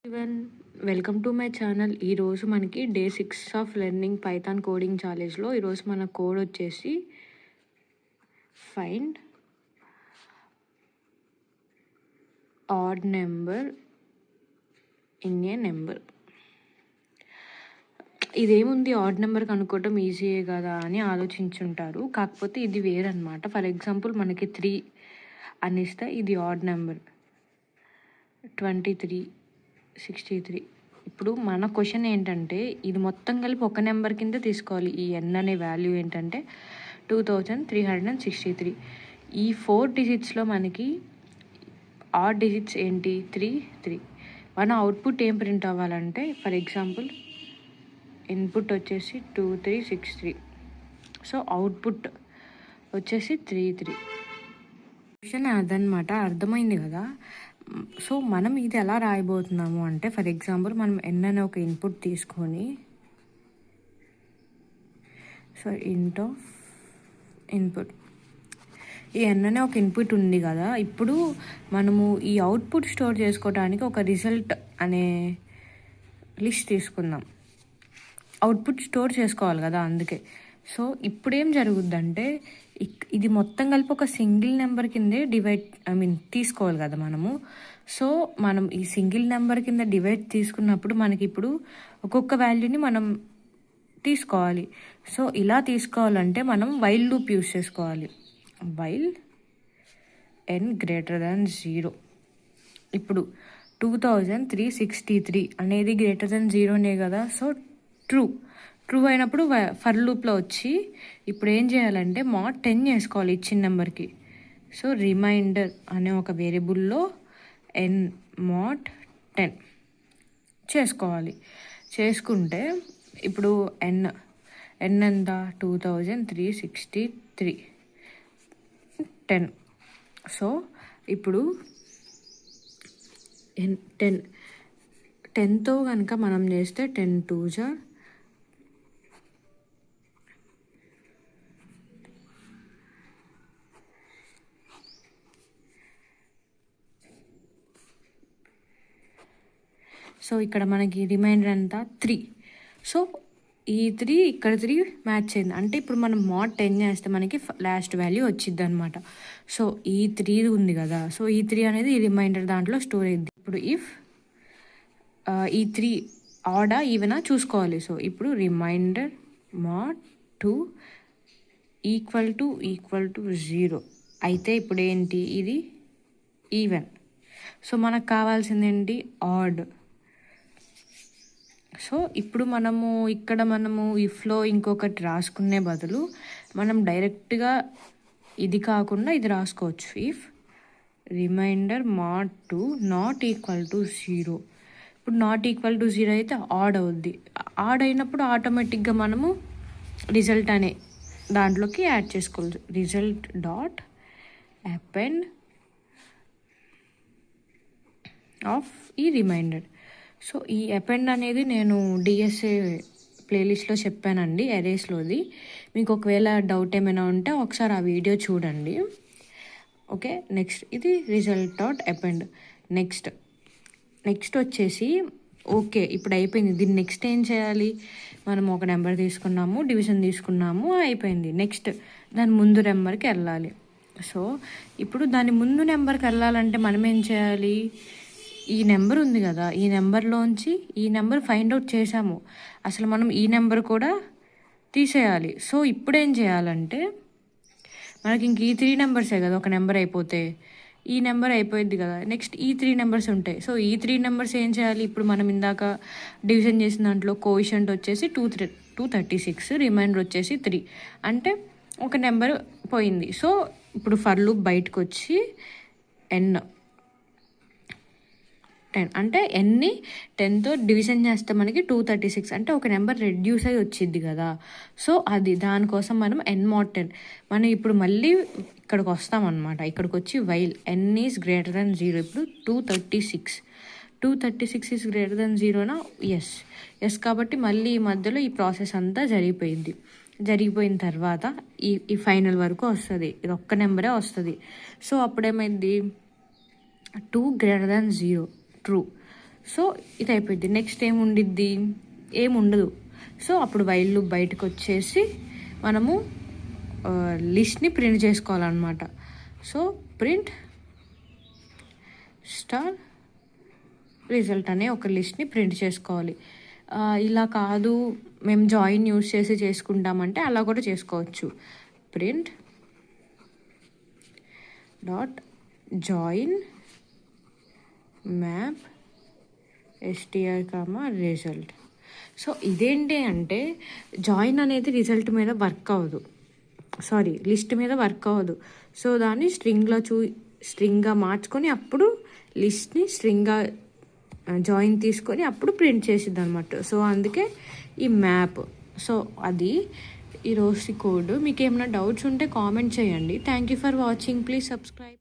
ఎవన్ welcome to my channel. ఈరోజు మనకి day 6 of learning python coding ఛాలెంజ్లో ఈరోజు మన కోడ్ వచ్చేసి find odd number in a number. ఇదేముంది, ఆడ్ నెంబర్ కనుక్కోవటం ఈజీయే కదా అని ఆలోచించుంటారు. కాకపోతే ఇది వేరనమాట. ఫర్ ఎగ్జాంపుల్ మనకి 3 అనిస్తే ఇది ఆడ్ నెంబర్ 23, 63. ఇప్పుడు మన క్వశ్చన్ ఏంటంటే ఇది మొత్తం కలిపి ఒక నెంబర్ కింద తీసుకోవాలి. ఈ ఎన్ అనే వాల్యూ ఏంటంటే 2363. ఈ 4 డిజిట్స్లో మనకి ఆడ్ డిజిట్స్ ఏంటి? 3. మన అవుట్పుట్ ఏం ప్రింట్ అవ్వాలంటే, ఫర్ ఎగ్జాంపుల్ ఇన్పుట్ వచ్చేసి 2363, సో అవుట్పుట్ వచ్చేసి 33. క్వశ్చన్ అదనమాట. అర్థమైంది కదా. సో మనం ఇది ఎలా రాయబోతున్నాము అంటే, ఫర్ ఎగ్జాంపుల్ మనం ఎన్ అనే ఒక ఇన్పుట్ తీసుకొని, సో ఇంట్ ఆఫ్ ఇన్పుట్, ఈ ఎన్ అనే ఒక ఇన్పుట్ ఉంది కదా. ఇప్పుడు మనము ఈ అవుట్పుట్ స్టోర్ చేసుకోవడానికి ఒక రిజల్ట్ అనే లిస్ట్ తీసుకుందాం. అవుట్పుట్ స్టోర్ చేసుకోవాలి కదా, అందుకే. సో ఇప్పుడు ఏం జరుగుద్దంటే, ఇది మొత్తం కలిపి ఒక సింగిల్ నెంబర్ కిందే తీసుకోవాలి కదా మనము. సో మనం ఈ సింగిల్ నెంబర్ కింద డివైడ్ తీసుకున్నప్పుడు మనకి ఇప్పుడు ఒక్కొక్క వాల్యూని మనం తీసుకోవాలి. సో ఇలా తీసుకోవాలంటే మనం వైల్ లూప్ యూస్ చేసుకోవాలి. While n greater than 0. ఇప్పుడు 2363 అనేది గ్రేటర్ దెన్ 0నే కదా. సో ట్రూ అయినప్పుడు ఫర్ లూప్లో వచ్చి ఇప్పుడు ఏం చేయాలంటే mod 10 చేసుకోవాలి ఇచ్చిన నెంబర్కి. సో రిమైండర్ అనే ఒక వేరియబుల్లో n mod 10 చేసుకోవాలి. చేసుకుంటే ఇప్పుడు n ఎంత? 2363 10. సో ఇప్పుడు 10తో కనుక మనం చేస్తే 10 2s, సో ఇక్కడ మనకి రిమైండర్ అంతా 3. సో ఈ 3 ఇక్కడ 3 మ్యాచ్ అయింది అంటే ఇప్పుడు మనం mod 10 చేస్తే మనకి లాస్ట్ వాల్యూ వచ్చింది అనమాట. సో ఈ 3 ఉంది కదా, సో ఈ 3 అనేది ఈ రిమైండర్ దాంట్లో స్టోర్ అయింది. ఇప్పుడు ఇఫ్ ఈ 3 ఆడా ఈవెనా చూసుకోవాలి. సో ఇప్పుడు రిమైండర్ mod 2 ఈక్వల్ టు 0 అయితే ఇప్పుడు ఏంటి? ఇది ఈవెన్. సో మనకు కావాల్సింది ఏంటి? ఆడ్. సో ఇప్పుడు ఇక్కడ మనము ఇఫ్లో ఇంకొకటి రాసుకునే బదులు మనం డైరెక్ట్గా ఇది కాకుండా ఇది రాసుకోవచ్చు. If remainder mod 2 not equal to 0. ఇప్పుడు నాట్ ఈక్వల్ టు 0 అయితే ఆడ్ అవుద్ది. ఆడ్ అయినప్పుడు ఆటోమేటిక్గా మనము రిజల్ట్ అనే దాంట్లోకి యాడ్ చేసుకోవాలి. రిజల్ట్ డాట్ అపెండ్ ఆఫ్ ఈ రిమైండర్. సో ఈ అపెండ్ అనేది నేను డిఎస్ఏ ప్లేలిస్ట్లో చెప్పానండి, ఎరేస్లోది. మీకు ఒకవేళ డౌట్ ఏమైనా ఉంటే ఒకసారి ఆ వీడియో చూడండి. ఓకే, నెక్స్ట్ ఇది రిజల్ట్ డాట్ అపెండ్. నెక్స్ట్ వచ్చేసి ఓకే ఇప్పుడు అయిపోయింది. దీన్ని నెక్స్ట్ ఏం చేయాలి? మనం ఒక నెంబర్ తీసుకున్నాము, డివిజన్ తీసుకున్నాము, అయిపోయింది. నెక్స్ట్ దాని ముందు నెంబర్కి వెళ్ళాలి. సో ఇప్పుడు దాని ముందు నెంబర్కి వెళ్ళాలంటే మనం ఏం చేయాలి? ఈ నెంబర్ ఉంది కదా, ఈ నెంబర్లోంచి ఈ నెంబర్ ఫైండ్ అవుట్ చేసాము, అసలు మనం ఈ నెంబర్ కూడా తీసేయాలి. సో ఇప్పుడు ఏం చేయాలంటే, మనకి ఇంక ఈ 3 నెంబర్సే కదా, ఒక నెంబర్ అయిపోతే ఈ నెంబర్ అయిపోయింది కదా, నెక్స్ట్ ఈ 3 నెంబర్స్ ఉంటాయి. సో ఈ 3 నెంబర్స్ ఏం చేయాలి? ఇప్పుడు మనం ఇందాక డివిజన్ చేసిన దాంట్లో కోఎఫిషియంట్ వచ్చేసి 236, రిమైండర్ వచ్చేసి 3, అంటే ఒక నెంబర్ పోయింది. సో ఇప్పుడు ఫర్ లూప్ బయటకు వచ్చి n 10 అంటే ఎన్ని 10తో డివిజన్ చేస్తే మనకి 236, అంటే ఒక నెంబర్ రెడ్యూస్ అయ్యి వచ్చింది కదా. సో అది దానికోసం మనం n mod 10 మనం ఇప్పుడు మళ్ళీ ఇక్కడికి వస్తామన్నమాట. ఇక్కడికి వచ్చి while n is greater than 0. ఇప్పుడు 236 ఈజ్ గ్రేటర్ దెన్ 0నా? ఎస్ కాబట్టి మళ్ళీ ఈ మధ్యలో ఈ ప్రాసెస్ అంతా జరిగిపోయిన తర్వాత ఈ ఫైనల్ వరకు వస్తుంది. ఇది ఒక్క నెంబరే వస్తుంది. సో అప్పుడేమైంది? 2 greater than 0 ట్రూ. సో ఇది అయిపోయింది. నెక్స్ట్ ఏముండిద్ది, ఏముండదు. సో అప్పుడు వైల్ లూప్ బయటకు వచ్చేసి మనము లిస్ట్ని ప్రింట్ చేసుకోవాలన్నమాట. సో ప్రింట్ స్టార్ రిజల్ట్ అనే ఒక లిస్ట్ని ప్రింట్ చేసుకోవాలి. ఇలా కాదు మేము జాయిన్ యూస్ చేసి చేసుకుంటామంటే అలా కూడా చేసుకోవచ్చు. Print dot join map STR result. So ఇదేంటి అంటే జాయిన్ అనేది రిజల్ట్ మీద వర్క్ అవ్వదు, లిస్ట్ మీద వర్క్ అవ్వదు. సో దాన్ని స్ట్రింగ్గా మార్చుకొని అప్పుడు లిస్ట్ని స్ట్రింగ్గా జాయిన్ తీసుకొని అప్పుడు ప్రింట్ చేసిద్ది అనమాట. సో అందుకే ఈ మ్యాప్. సో అది ఈరోజు కోడ్. మీకు ఏమైనా డౌట్స్ ఉంటే కామెంట్ చేయండి. Thank you for watching. Please subscribe.